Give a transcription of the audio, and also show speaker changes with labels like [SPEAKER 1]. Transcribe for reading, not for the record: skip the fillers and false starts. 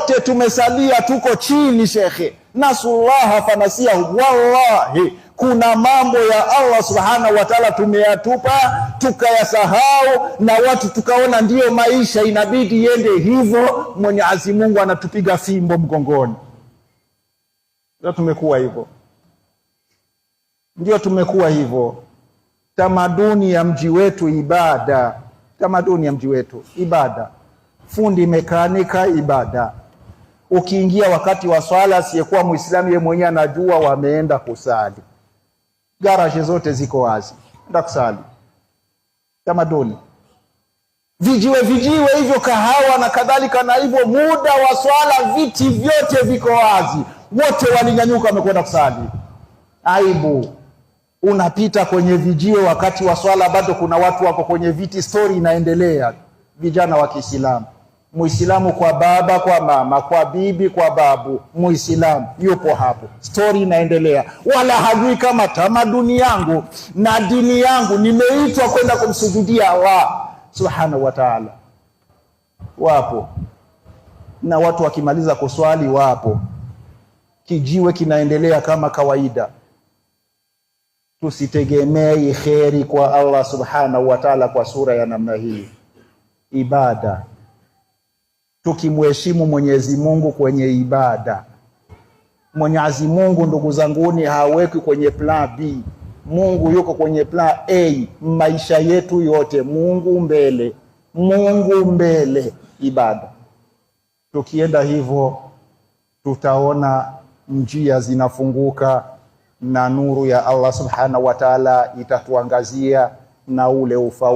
[SPEAKER 1] wote tumesalia tuko chini shekhe. Nasullaha fanasiyahu. Wallahi kuna mambo ya Allah subhanahu wa ta'ala tumeyatupa tukayasahau, na watu tukaona ndiyo maisha inabidi yende hivyo. Mwenyezi Mungu anatupiga fimbo mgongoni. Ndio tumekuwa hivyo, ndio tumekuwa hivyo. Tamaduni ya mji wetu ibada, tamaduni ya mji wetu ibada, fundi mekanika ibada. Ukiingia wakati wa swala, asiyekuwa Muislamu yeye mwenyewe anajua wameenda kusali, garage zote ziko wazi, enda kusali. Tamaduni vijiwe hivyo, kahawa na kadhalika, na hivyo muda wa swala viti vyote viko wazi, wote walinyanyuka wamekwenda kusali. Aibu. Unapita kwenye vijiwe wakati wa swala, bado kuna watu wako kwenye viti, story inaendelea. Vijana wa Kiislamu, Muislamu kwa baba, kwa mama, kwa bibi, kwa babu, Muislamu yupo hapo, story inaendelea. Wala hajui kama tamaduni yangu na dini yangu nimeitwa kwenda kumsujudia Allah subhanahu wa ta'ala. Wapo na watu wakimaliza kuswali wapo, kijiwe kinaendelea kama kawaida. Tusitegemei kheri kwa Allah subhanahu wa ta'ala kwa sura ya namna hii. Ibada, tukimheshimu Mwenyezi Mungu kwenye ibada. Mwenyezi Mungu ndugu zanguni haweki kwenye plan B. Mungu yuko kwenye plan A. Maisha yetu yote Mungu mbele, Mungu mbele, ibada. Tukienda hivyo tutaona njia zinafunguka na nuru ya Allah subhanahu wa ta'ala itatuangazia na ule ufaulu.